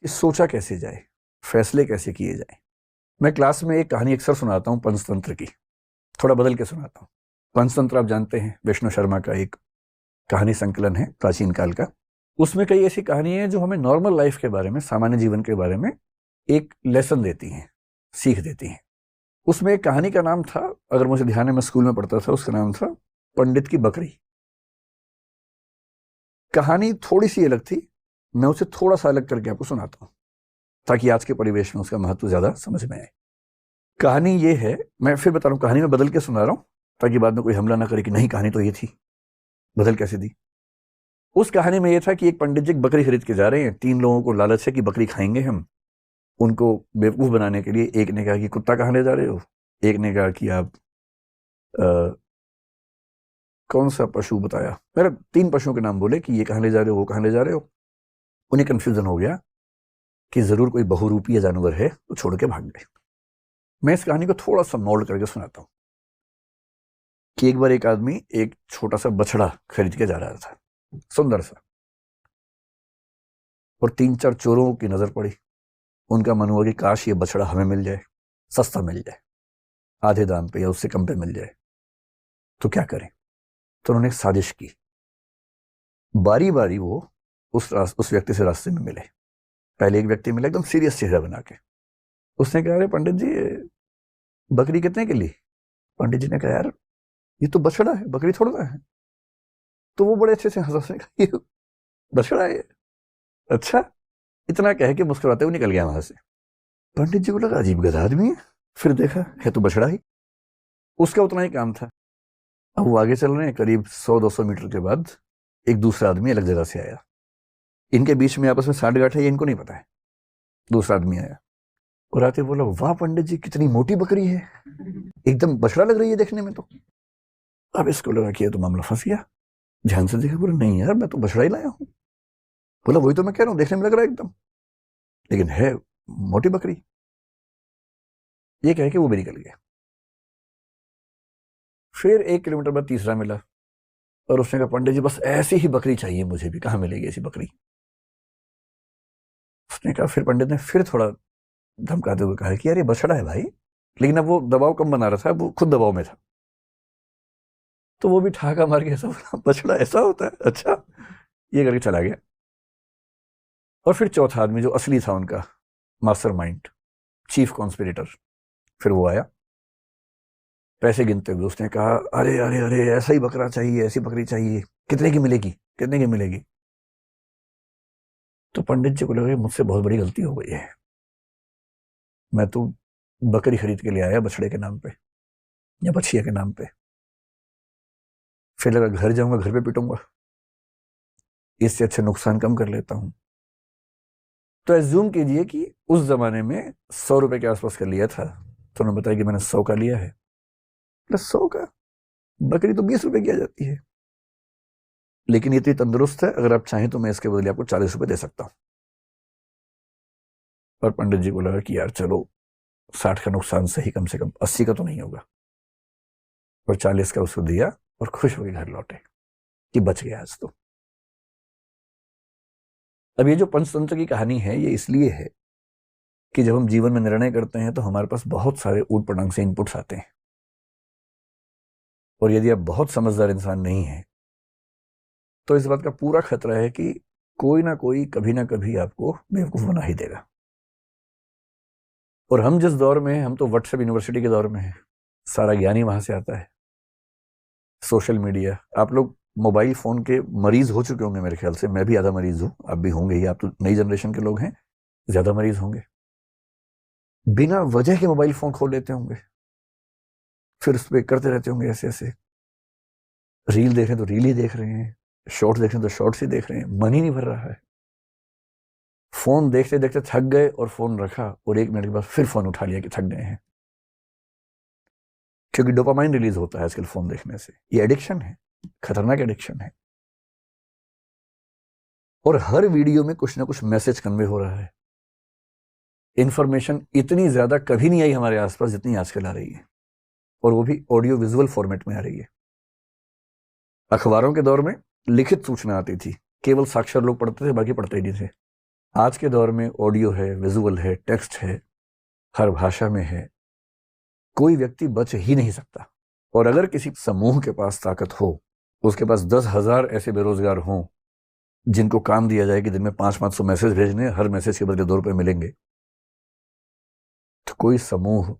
कि सोचा कैसे जाए, फैसले कैसे किए जाए। मैं क्लास में एक कहानी अक्सर सुनाता हूँ पंचतंत्र की, थोड़ा बदल के सुनाता हूँ। पंचतंत्र आप जानते हैं, विष्णु शर्मा का एक कहानी संकलन है प्राचीन काल का। उसमें कई ऐसी कहानी है जो हमें नॉर्मल लाइफ के बारे में, सामान्य जीवन के बारे में एक लेसन देती हैं, सीख देती हैं। उसमें एक कहानी का नाम था, अगर मुझे ध्यान है, मैं स्कूल में पढ़ता था, उसका नाम था पंडित की बकरी। कहानी थोड़ी सी अलग थी, मैं उसे थोड़ा सा अलग करके आपको सुनाता हूं ताकि आज के परिवेश में उसका महत्व ज्यादा समझ में आए। कहानी ये है, मैं फिर बता रहा हूं, कहानी में बदल के सुना रहा हूं ताकि बाद में कोई हमला ना करे कि नहीं कहानी तो ये थी, बदल कैसे दी। उस कहानी में यह था कि एक पंडित जी बकरी खरीद के जा रहे हैं। 3 लोगों को लालच है कि बकरी खाएंगे हम। उनको बेवकूफ बनाने के लिए एक ने कहा कि कुत्ता कहाँ ले जा रहे हो, एक ने कहा कि आप कौन सा पशु बताया, मेरा 3 पशुओं के नाम बोले कि ये कहाँ ले जा रहे हो, वो कहाँ ले जा रहे हो। उन्हें कंफ्यूजन हो गया कि जरूर कोई बहुरूपी जानवर है, तो छोड़ के भाग गए। मैं इस कहानी को थोड़ा सा मोल्ड करके सुनाता हूं कि एक बार एक आदमी एक छोटा सा बछड़ा खरीद के जा रहा था, सुंदर सा, और 3-4 चोरों की नजर पड़ी। उनका मन हुआ कि काश ये बछड़ा हमें मिल जाए, सस्ता मिल जाए, आधे दाम पे या उससे कम पे मिल जाए, तो क्या करें। तो उन्होंने एक साजिश की। बारी बारी वो उस व्यक्ति से रास्ते में मिले। पहले एक व्यक्ति मिला एकदम सीरियस चेहरा बना के। उसने कहा, अरे पंडित जी, बकरी कितने के लिए। पंडित जी ने कहा, यार ये तो बछड़ा है, बकरी थोड़ा है। तो वो बड़े अच्छे से हंसने का, ये बछड़ा है, अच्छा, इतना कह के मुस्कुराते हुए निकल गया वहां से। पंडित जी को लगा अजीब गधा आदमी है, फिर देखा है तो बछड़ा ही। उसका उतना ही काम था। अब वो आगे चल रहे हैं, करीब 100-200 मीटर के बाद एक दूसरा आदमी अलग जगह से आया। इनके बीच में आपस में साठ गांठ है, ये इनको नहीं पता है। दूसरा आदमी आया और आते बोला, वाह पंडित जी, कितनी मोटी बकरी है, एकदम बछड़ा लग रही है देखने में तो। अब इसको लगा कि ये तो मामला फंस गया। ध्यान से देखा, बोला नहीं यार, मैं तो बछड़ा ही लाया हूं। बोला वही तो मैं कह रहा हूं, देखने में लग रहा है एकदम, लेकिन है मोटी बकरी। ये कह के वो भी निकल गया। फिर 1 किलोमीटर बाद तीसरा मिला और उसने कहा, पंडित जी बस ऐसी ही बकरी चाहिए मुझे भी, कहां मिलेगी ऐसी बकरी। उसने कहा, फिर पंडित ने फिर थोड़ा धमकाते हुए कहा कि यार ये बछड़ा है भाई, लेकिन अब वो दबाव कम बना रहा था, वो खुद दबाव में था। तो वो भी ठहाका मार के ऐसा बोला, बछड़ा ऐसा होता है, अच्छा, ये करके चला गया। और फिर चौथा आदमी जो असली था उनका मास्टरमाइंड, चीफ कॉन्स्पिरेटर, फिर वो आया पैसे गिनते हुए। उसने कहा, अरे अरे अरे, ऐसा ही बकरा चाहिए, ऐसी बकरी चाहिए, कितने की मिलेगी, कितने की मिलेगी। तो पंडित जी को लगा मुझसे बहुत बड़ी गलती हो गई है, मैं तो बकरी खरीद के ले आया बछड़े के नाम पे या बछिया के नाम पे। फिर लगा घर जाऊंगा, घर पे पिटूंगा, इससे अच्छा नुकसान कम कर लेता हूं। तो एज्यूम कीजिए कि उस जमाने में 100 रुपए के आसपास का लिया था, तो उन्होंने बताया कि मैंने 100 का लिया है। प्लस 100 का, बकरी तो 20 रुपए की आ जाती है, लेकिन ये इतनी तंदुरुस्त है, अगर आप चाहें तो मैं इसके बदले आपको 40 रुपए दे सकता हूं। और पंडित जी को लगा कि यार चलो, 60 का नुकसान सही, कम से कम 80 का तो नहीं होगा। और 40 का उसको दिया और खुश होकर घर लौटे कि बच गया आज तो। अब ये जो पंचतंत्र की कहानी है, ये इसलिए है कि जब हम जीवन में निर्णय करते हैं तो हमारे पास बहुत सारे ऊट पटांग से इनपुट्स आते हैं, और यदि आप बहुत समझदार इंसान नहीं हैं तो इस बात का पूरा खतरा है कि कोई ना कोई कभी ना कभी आपको बेवकूफ बना ही देगा। और हम जिस दौर में हैं, हम तो व्हाट्सएप यूनिवर्सिटी के दौर में हैं, सारा ज्ञान ही वहां से आता है। सोशल मीडिया, आप लोग मोबाइल फोन के मरीज हो चुके होंगे मेरे ख्याल से, मैं भी आधा मरीज हूं, आप भी होंगे ही, आप तो नई जनरेशन के लोग हैं, ज्यादा मरीज होंगे। बिना वजह के मोबाइल फोन खोल लेते होंगे, फिर उस पर करते रहते होंगे ऐसे ऐसे, रील देख रहे हैं तो रील ही देख रहे हैं, शॉर्ट्स देख रहे हैं तो शॉर्ट्स ही देख रहे हैं, मन ही नहीं भर रहा है। फोन देखते देखते थक गए और फोन रखा, और 1 मिनट के बाद फिर फोन उठा लिया कि थक गए हैं, क्योंकि डोपामाइन रिलीज होता है आजकल फोन देखने से। ये एडिक्शन है, खतरनाक एडिक्शन है। और हर वीडियो में कुछ ना कुछ मैसेज कन्वे हो रहा है। इंफॉर्मेशन इतनी ज्यादा कभी नहीं आई हमारे आसपास जितनी आजकल आ रही है, और वो भी ऑडियो विजुअल फॉर्मेट में आ रही है। अखबारों के दौर में लिखित सूचना आती थी, केवल साक्षर लोग पढ़ते थे, बाकी पढ़ते ही नहीं थे। आज के दौर में ऑडियो है, विजुअल है, टेक्स्ट है, हर भाषा में है, कोई व्यक्ति बच ही नहीं सकता। और अगर किसी समूह के पास ताकत हो, उसके पास 10,000 ऐसे बेरोजगार हों जिनको काम दिया जाए कि दिन में 500-500 मैसेज भेजने, हर मैसेज के बदले 2 रुपए मिलेंगे, तो कोई समूह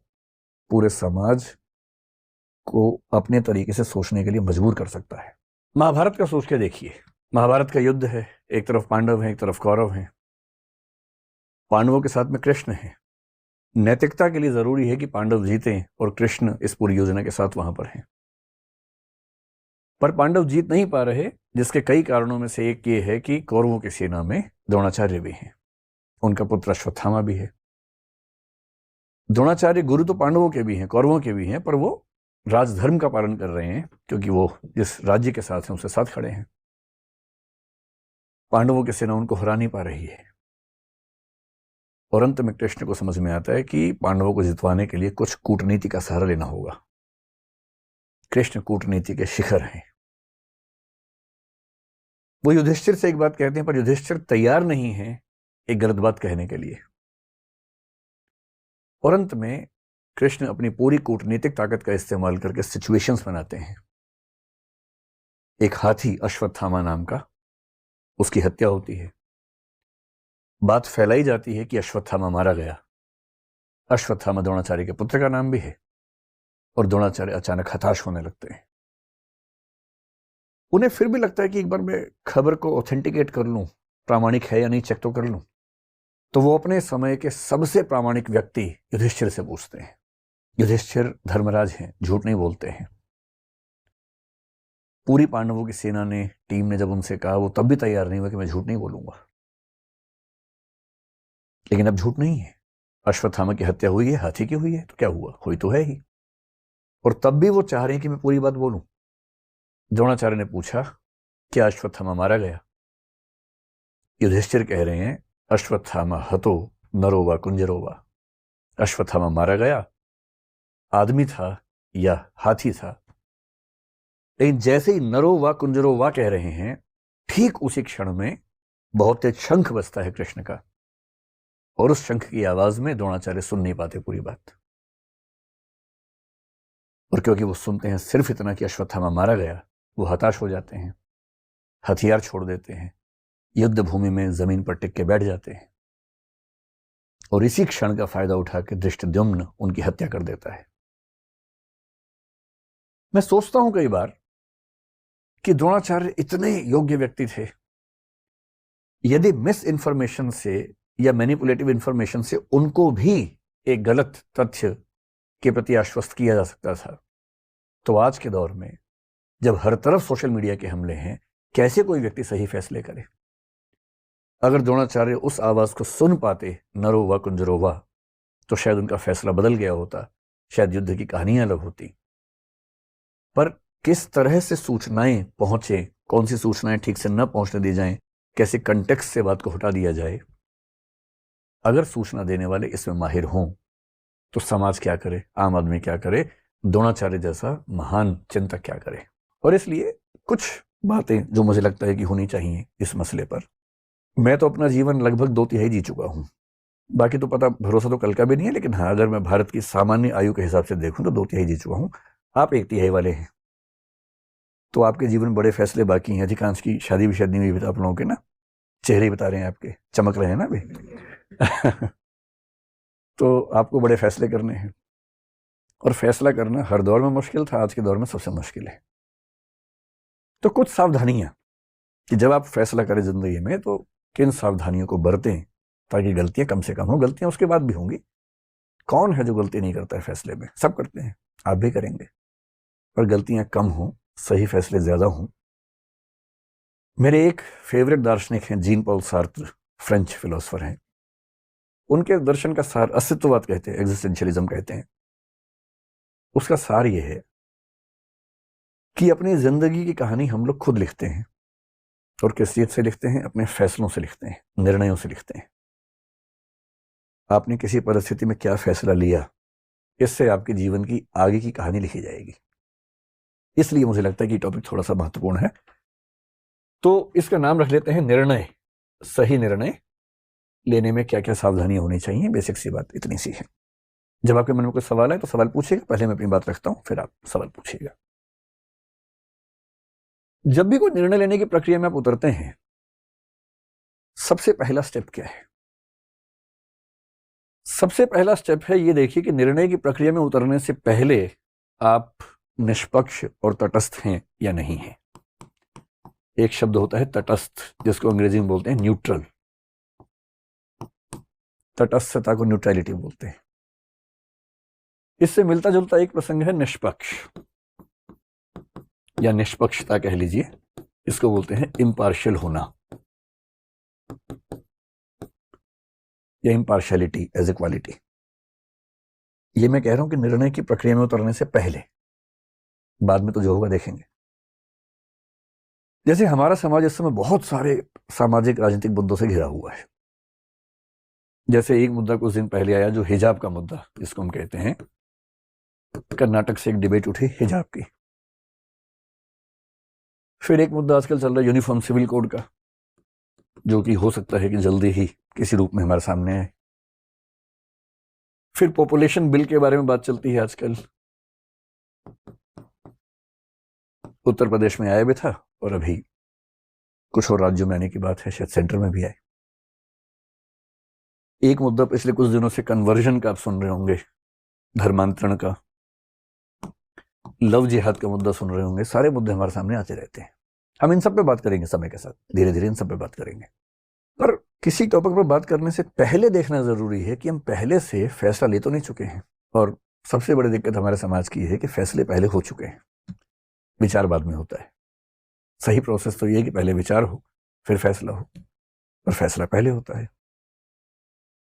पूरे समाज को अपने तरीके से सोचने के लिए मजबूर कर सकता है। महाभारत का सोच के देखिए, महाभारत का युद्ध है, एक तरफ पांडव हैं, एक तरफ कौरव हैं। पांडवों के साथ में कृष्ण है। नैतिकता के लिए जरूरी है कि पांडव जीतें और कृष्ण इस पूरी योजना के साथ वहां पर हैं। पर पांडव जीत नहीं पा रहे, जिसके कई कारणों में से एक ये है कि कौरवों की सेना में द्रोणाचार्य भी हैं, उनका पुत्र अश्वत्थामा भी है। द्रोणाचार्य गुरु तो पांडवों के भी हैं, कौरवों के भी हैं, पर वो राजधर्म का पालन कर रहे हैं क्योंकि वो जिस राज्य के साथ हैं उसके साथ खड़े हैं। पांडवों की सेना उनको हरा नहीं पा रही है और अंत में कृष्ण को समझ में आता है कि पांडवों को जितवाने के लिए कुछ कूटनीति का सहारा लेना होगा। कृष्ण कूटनीति के शिखर हैं। वो युधिष्ठिर से एक बात कहते हैं, पर युधिष्ठिर तैयार नहीं है एक गलत बात कहने के लिए। और अंत में कृष्ण अपनी पूरी कूटनीतिक ताकत का इस्तेमाल करके सिचुएशंस बनाते हैं। एक हाथी अश्वत्थामा नाम का, उसकी हत्या होती है। बात फैलाई जाती है कि अश्वत्थामा मारा गया। अश्वत्थामा द्रोणाचार्य के पुत्र का नाम भी है और द्रोणाचार्य अचानक हताश होने लगते हैं। उन्हें फिर भी लगता है कि एक बार मैं खबर को ऑथेंटिकेट कर लूं, प्रामाणिक है या नहीं चेक तो कर लूं। तो वो अपने समय के सबसे प्रामाणिक व्यक्ति युधिष्ठिर से पूछते हैं। युधिष्ठिर धर्मराज हैं, झूठ नहीं बोलते हैं। पूरी पांडवों की सेना ने, टीम ने जब उनसे कहा, वो तब भी तैयार नहीं हुआ कि मैं झूठ नहीं बोलूंगा। लेकिन अब झूठ नहीं है, अश्वत्थामा की हत्या हुई है, हाथी की हुई है, तो क्या हुआ, हुई तो है ही। और तब भी वो चाह रहे हैं कि मैं पूरी बात बोलूं। द्रोणाचार्य ने पूछा, क्या अश्वत्थामा मारा गया? युधिष्ठिर कह रहे हैं, अश्वत्थामा हतो नरो वा कुंजरो वा। अश्वत्थामा मारा गया, आदमी था या हाथी था। लेकिन जैसे ही नरो वा कुंजरो वा कह रहे हैं, ठीक उसी क्षण में बहुत तेज शंख बजता है कृष्ण का, और उस शंख की आवाज में द्रोणाचार्य सुन नहीं पाते पूरी बात। और क्योंकि वो सुनते हैं सिर्फ इतना कि अश्वत्थामा मारा गया, वो हताश हो जाते हैं, हथियार छोड़ देते हैं, युद्ध भूमि में जमीन पर टिक के बैठ जाते हैं। और इसी क्षण का फायदा उठा के धृष्टद्युम्न उनकी हत्या कर देता है। मैं सोचता हूं कई बार कि द्रोणाचार्य इतने योग्य व्यक्ति थे, यदि मिस इंफॉर्मेशन से या मैनिपुलेटिव इंफॉर्मेशन से उनको भी एक गलत तथ्य के प्रति आश्वस्त किया जा सकता था, तो आज के दौर में जब हर तरफ सोशल मीडिया के हमले हैं, कैसे कोई व्यक्ति सही फैसले करे? अगर द्रोणाचार्य उस आवाज को सुन पाते, नरो वा कुंजरो वा, तो शायद उनका फैसला बदल गया होता, शायद युद्ध की कहानियां अलग होती। पर किस तरह से सूचनाएं पहुंचे, कौन सी सूचनाएं ठीक से न पहुंचने दी जाएं, कैसे कंटेक्स्ट से बात को हटा दिया जाए, अगर सूचना देने वाले इसमें माहिर हों तो समाज क्या करे, आम आदमी क्या करे, द्रोणाचार्य जैसा महान चिंतक क्या करे। और इसलिए कुछ बातें जो मुझे लगता है कि होनी चाहिए इस मसले पर। मैं तो अपना जीवन लगभग 2/3 जी चुका हूं, बाकी तो पता भरोसा तो कल का भी नहीं है, लेकिन हाँ, अगर मैं भारत की सामान्य आयु के हिसाब से देखूं तो 2/3 जी चुका हूं। आप 1/3 वाले हैं, तो आपके जीवन में बड़े फैसले बाकी हैं। अधिकांश की शादी भी शायद नहीं हुई, आप लोगों के ना चेहरे बता रहे हैं, आपके चमक रहे हैं ना अभी। तो आपको बड़े फैसले करने हैं, और फैसला करना हर दौर में मुश्किल था, आज के दौर में सबसे मुश्किल है। तो कुछ सावधानियां कि जब आप फैसला करें जिंदगी में तो किन सावधानियों को बरतें ताकि गलतियां कम से कम हो। गलतियां उसके बाद भी होंगी, कौन है जो गलती नहीं करता है फैसले में? सब करते हैं, आप भी करेंगे, पर गलतियां कम हो, सही फैसले ज्यादा हों। मेरे एक फेवरेट दार्शनिक हैं Jean Paul Sartre, French philosopher हैं। उनके दर्शन का सार अस्तित्ववाद कहते हैं, एग्जिस्टेंशियलिज्म कहते हैं। उसका सार यह है कि अपनी जिंदगी की कहानी हम लोग खुद लिखते हैं, और किस चीज से लिखते हैं? अपने फैसलों से लिखते हैं, निर्णयों से लिखते हैं। आपने किसी परिस्थिति में क्या फैसला लिया, इससे आपके जीवन की आगे की कहानी लिखी जाएगी। इसलिए मुझे लगता है कि टॉपिक थोड़ा सा महत्वपूर्ण है, तो इसका नाम रख लेते हैं निर्णय, सही निर्णय लेने में क्या क्या सावधानियां होनी चाहिए, बेसिक सी बात इतनी सी है। जब आपके मन में कोई सवाल है तो सवाल पूछिएगा, पहले मैं अपनी बात रखता हूं, फिर आप सवाल पूछिएगा। जब भी कोई निर्णय लेने की प्रक्रिया में आप उतरते हैं, सबसे पहला स्टेप क्या है? सबसे पहला स्टेप है ये देखिए कि निर्णय की प्रक्रिया में उतरने से पहले आप निष्पक्ष और तटस्थ हैं या नहीं हैं। एक शब्द होता है तटस्थ, जिसको अंग्रेजी में बोलते हैं न्यूट्रल। तटस्थता को न्यूट्रलिटी बोलते हैं। इससे मिलता जुलता एक प्रसंग है निष्पक्ष, या निष्पक्षता कह लीजिए। इसको बोलते हैं इम्पार्शियल होना, या इम्पार्शियलिटी एज ए क्वालिटी। ये मैं कह रहा हूं कि निर्णय की प्रक्रिया में उतरने से पहले, बाद में तो जो होगा देखेंगे। जैसे हमारा समाज इस समय बहुत सारे सामाजिक राजनीतिक मुद्दों से घिरा हुआ है। जैसे एक मुद्दा कुछ दिन पहले आया, जो हिजाब का मुद्दा जिसको हम कहते हैं। कर्नाटक से एक डिबेट उठी हिजाब की। फिर एक मुद्दा आजकल चल रहा है यूनिफॉर्म सिविल कोड का, जो कि हो सकता है कि जल्दी ही किसी रूप में हमारे सामने आए। फिर पॉपुलेशन बिल के बारे में बात चलती है आजकल। उत्तर प्रदेश में आया भी था और अभी कुछ और राज्यों में आने की बात है, शायद सेंटर में भी आए। एक मुद्दा पिछले कुछ दिनों से कन्वर्जन का आप सुन रहे होंगे, धर्मांतरण का। लव जिहाद का मुद्दा सुन रहे होंगे। सारे मुद्दे हमारे सामने आते रहते हैं। हम इन सब पे बात करेंगे समय के साथ, धीरे धीरे इन सब पे बात करेंगे। पर किसी टॉपिक पर बात करने से पहले देखना जरूरी है कि हम पहले से फैसला ले तो नहीं चुके हैं। और सबसे बड़ी दिक्कत हमारे समाज की है कि फैसले पहले हो चुके हैं, विचार बाद में होता है। सही प्रोसेस तो ये है कि पहले विचार हो, फिर फैसला हो, और फैसला पहले होता है।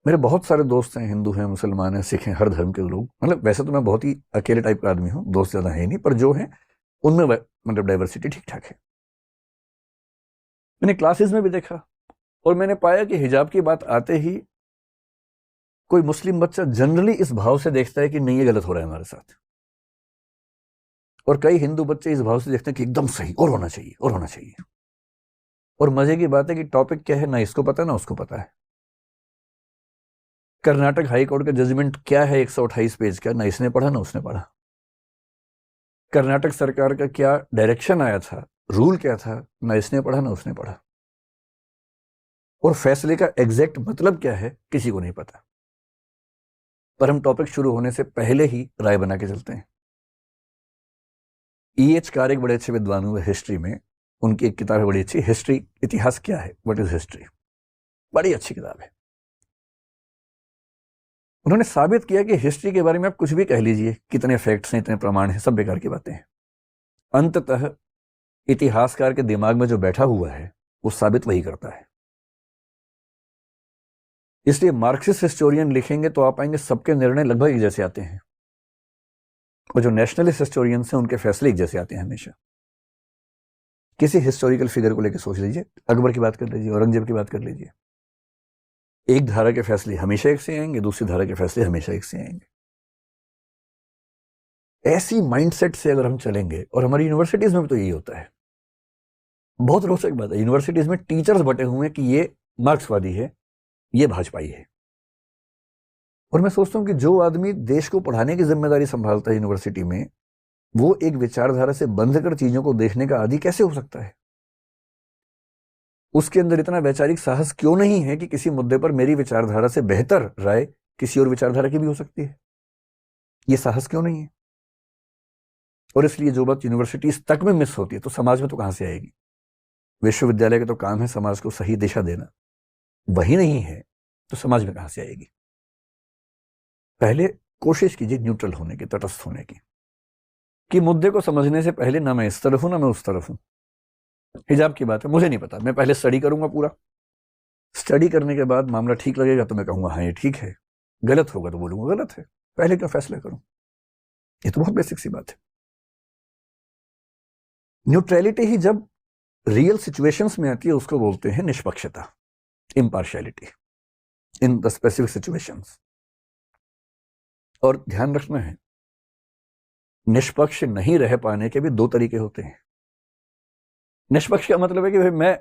मेरे बहुत सारे दोस्त हैं, हिंदू हैं, मुसलमान हैं, सिख हैं, हर धर्म के लोग। मतलब वैसे तो मैं बहुत ही अकेले टाइप का आदमी हूँ, दोस्त ज्यादा है नहीं, पर जो है उनमें मतलब डाइवर्सिटी ठीक ठाक है। मैंने क्लासेस में भी देखा और मैंने पाया कि हिजाब की बात आते ही कोई मुस्लिम बच्चा जनरली इस भाव से देखता है कि नहीं ये गलत हो रहा है हमारे साथ, और कई हिंदू बच्चे इस भाव से देखते हैं कि एकदम सही, और होना चाहिए, और होना चाहिए। और मजे की बात है कि टॉपिक क्या है ना इसको पता ना उसको पता है। कर्नाटक हाई कोर्ट का जजमेंट क्या है 128 पेज का, ना इसने पढ़ा ना उसने पढ़ा। कर्नाटक सरकार का क्या डायरेक्शन आया था, रूल क्या था, ना इसने पढ़ा ना उसने पढ़ा। और फैसले का एग्जैक्ट मतलब क्या है किसी को नहीं पता। पर हम टॉपिक शुरू होने से पहले ही राय बना के चलते हैं। E.H. कार एक बड़े अच्छे विद्वान हुए हिस्ट्री में। उनकी एक किताब है बड़ी अच्छी, हिस्ट्री, इतिहास क्या है, व्हाट इज हिस्ट्री। बड़ी अच्छी किताब है। उन्होंने साबित किया कि हिस्ट्री के बारे में आप कुछ भी कह लीजिए, कितने फैक्ट्स हैं, इतने प्रमाण हैं, सब बेकार की बातें हैं। अंततः इतिहासकार के दिमाग में जो बैठा हुआ है वो साबित वही करता है। इसलिए मार्क्सिस्ट हिस्टोरियन लिखेंगे तो आप पाएंगे सबके निर्णय लगभग एक जैसे आते हैं, और जो नेशनलिस्ट हिस्टोरियंस हैं उनके फैसले एक जैसे आते हैं हमेशा। किसी हिस्टोरिकल फिगर को लेकर सोच लीजिए, अकबर की बात कर लीजिए, औरंगजेब की बात कर लीजिए। एक धारा के फैसले हमेशा एक से आएंगे, दूसरी धारा के फैसले हमेशा एक से आएंगे। ऐसी माइंडसेट से अगर हम चलेंगे, और हमारी यूनिवर्सिटीज में भी तो यही होता है। बहुत रोचक बात है, यूनिवर्सिटीज में टीचर्स बटे हुए हैं कि ये मार्क्सवादी है, ये भाजपाई है। और मैं सोचता हूं कि जो आदमी देश को पढ़ाने की जिम्मेदारी संभालता है यूनिवर्सिटी में, वो एक विचारधारा से बंध कर चीजों को देखने का आदी कैसे हो सकता है? उसके अंदर इतना वैचारिक साहस क्यों नहीं है कि किसी मुद्दे पर मेरी विचारधारा से बेहतर राय किसी और विचारधारा की भी हो सकती है? ये साहस क्यों नहीं है? और इसलिए जो बात यूनिवर्सिटीज तक में मिस होती है तो समाज में तो कहां से आएगी? विश्वविद्यालय का तो काम है समाज को सही दिशा देना, वही नहीं है तो समाज में कहां से आएगी? पहले कोशिश कीजिए न्यूट्रल होने की, तटस्थ होने की, कि मुद्दे को समझने से पहले ना मैं इस तरफ हूं ना मैं उस तरफ हूं। हिजाब की बात है, मुझे नहीं पता, मैं पहले स्टडी करूंगा पूरा। स्टडी करने के बाद मामला ठीक लगेगा तो मैं कहूंगा हाँ ये ठीक है, गलत होगा तो बोलूंगा गलत है। पहले क्यों फैसला करूं? ये तो बहुत बेसिक सी बात है। न्यूट्रलिटी ही जब रियल सिचुएशंस में आती है उसको बोलते हैं निष्पक्षता, impartiality in the specific situations. और ध्यान रखना है, निष्पक्ष नहीं रह पाने के भी दो तरीके होते हैं। निष्पक्ष का मतलब है कि भाई मैं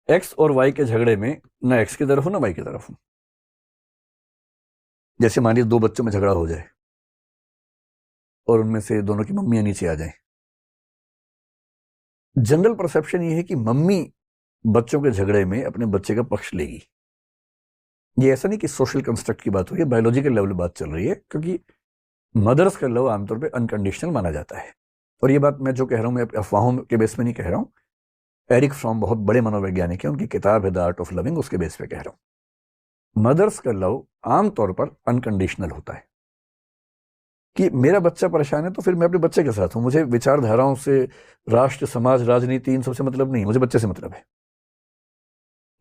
एक्स और वाई के झगड़े में ना एक्स की तरफ हूं ना वाई की तरफ हूं। जैसे मान लीजिए दो बच्चों में झगड़ा हो जाए और उनमें से दोनों की मम्मियां नीचे आ जाएं। जनरल परसेप्शन ये है कि मम्मी बच्चों के झगड़े में अपने बच्चे का पक्ष लेगी। ये ऐसा नहीं कि सोशल कंस्ट्रक्ट की बात हो रही है, बायोलॉजिकल लेवल बात चल रही है, क्योंकि मदर्स का लव आमतौर पे अनकंडीशनल माना जाता है। और ये बात मैं जो कह रहा हूं मैं अफवाहों के बेस में नहीं कह रहा हूं। एरिक फ्रॉम बहुत बड़े मनोवैज्ञानिक हैं, उनकी किताब है द आर्ट ऑफ लविंग, उसके बेस पे कह रहा हूं। मदर्स का लव आमतौर पर अनकंडीशनल होता है कि मेरा बच्चा परेशान है तो फिर मैं अपने बच्चे के साथ हूं। मुझे विचारधाराओं से, राष्ट्र, समाज, राजनीति, इन सबसे मतलब नहीं, मुझे बच्चे से मतलब है।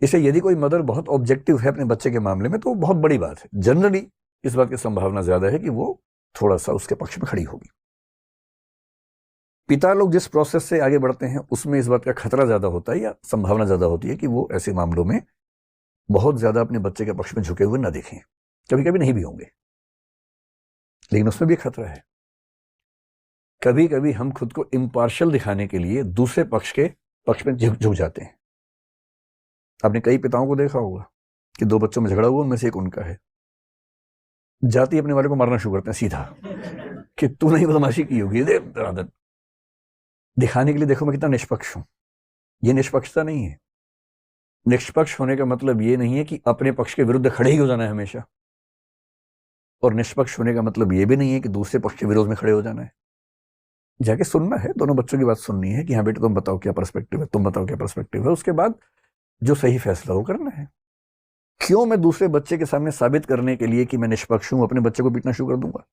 इसलिए यदि कोई मदर बहुत ऑब्जेक्टिव है अपने बच्चे के मामले में तो बहुत बड़ी बात है। जनरली इस बात की संभावना ज्यादा है कि वो थोड़ा सा उसके पक्ष में खड़ी होगी। पिता लोग जिस प्रोसेस से आगे बढ़ते हैं उसमें इस बात का खतरा ज्यादा होता है या संभावना ज्यादा होती है कि वो ऐसे मामलों में बहुत ज्यादा अपने बच्चे के पक्ष में झुके हुए ना दिखें। कभी कभी नहीं भी होंगे, लेकिन उसमें भी खतरा है। कभी कभी हम खुद को इम्पार्शियल दिखाने के लिए दूसरे पक्ष के पक्ष में झुक जाते हैं। आपने कई पिताओं को देखा होगा कि दो बच्चों में झगड़ा हुआ, उनमें से एक उनका है, जाति अपने वाले को मारना शुरू करते हैं सीधा कि तू नहीं बदमाशी की होगी, दे आदत दिखाने के लिए देखो मैं कितना निष्पक्ष हूं। ये निष्पक्षता नहीं है। निष्पक्ष होने का मतलब ये नहीं है कि अपने पक्ष के विरुद्ध खड़े ही हो जाना है हमेशा, और निष्पक्ष होने का मतलब ये भी नहीं है कि दूसरे पक्ष के विरोध में खड़े हो जाना है। जाके सुनना है, दोनों बच्चों की बात सुननी है कि हाँ बेटे तुम बताओ क्या पर्सपेक्टिव है, तुम बताओ क्या पर्सपेक्टिव है। उसके बाद जो सही फैसला हो करना है। क्यों मैं दूसरे बच्चे के सामने साबित करने के लिए कि मैं निष्पक्ष हूं अपने बच्चे को पीटना शुरू कर दूंगा?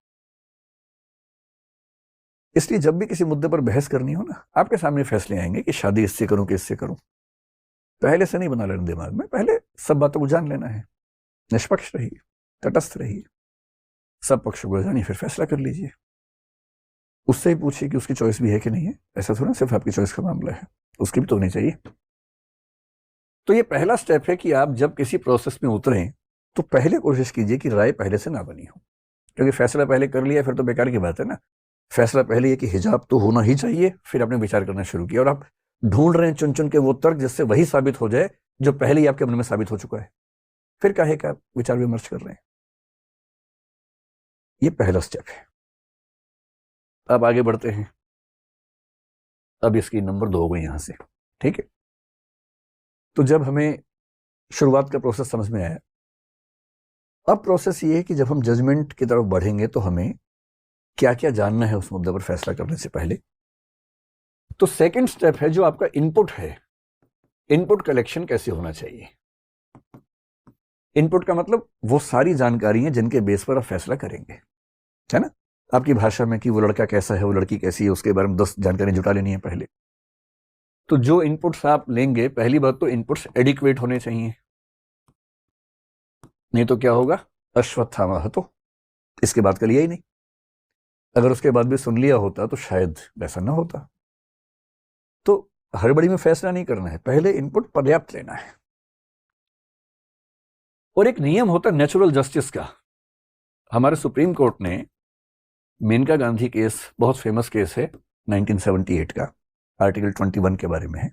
इसलिए जब भी किसी मुद्दे पर बहस करनी हो ना, आपके सामने फैसले आएंगे कि शादी इससे करूं कि इससे करूं। पहले से नहीं बना लेना दिमाग में, पहले सब बातों को जान लेना है। निष्पक्ष रहिए, तटस्थ रहिए, सब पक्षों को जानिए, फिर फैसला कर लीजिए। उससे ही पूछिए कि उसकी चॉइस भी है कि नहीं है। ऐसा थोड़ा सिर्फ आपकी चॉइस का मामला है, उसकी भी तो होनी चाहिए। तो ये पहला स्टेप है कि आप जब किसी प्रोसेस में उतरें तो पहले कोशिश कीजिए कि राय पहले से ना बनी हो, क्योंकि फैसला पहले कर लिया फिर तो बेकार की बात है ना। फैसला पहले ये कि हिजाब तो होना ही चाहिए, फिर आपने विचार करना शुरू किया और आप ढूंढ रहे हैं चुन चुन के वो तर्क जिससे वही साबित हो जाए जो पहले ही आपके मन में साबित हो चुका है। फिर काहे का विचार विमर्श कर रहे हैं। ये पहला स्टेप है। अब आगे बढ़ते हैं। अब इसकी नंबर 2 हो गई यहां से, ठीक है। तो जब हमें शुरुआत का प्रोसेस समझ में आया, अब प्रोसेस ये है कि जब हम जजमेंट की तरफ बढ़ेंगे तो हमें क्या क्या जानना है उस मुद्दे पर फैसला करने से पहले। तो सेकंड स्टेप है जो आपका इनपुट है। इनपुट कलेक्शन कैसे होना चाहिए? इनपुट का मतलब वो सारी जानकारी है जिनके बेस पर आप फैसला करेंगे, है ना। आपकी भाषा में कि वो लड़का कैसा है, वो लड़की कैसी है, उसके बारे में 10 जानकारी जुटा लेनी है पहले। तो जो इनपुट्स आप लेंगे, पहली बात तो इनपुट्स एडिक्वेट होने चाहिए, नहीं तो क्या होगा, अश्वत्थामा हतो, इसके बाद का लिया ही नहीं। अगर उसके बाद भी सुन लिया होता तो शायद वैसा ना होता। तो हड़बड़ी में फैसला नहीं करना है, पहले इनपुट पर्याप्त लेना है। और एक नियम होता है नेचुरल जस्टिस का। हमारे सुप्रीम कोर्ट ने मेनका गांधी केस, बहुत फेमस केस है 1978 का, आर्टिकल 21 के बारे में है,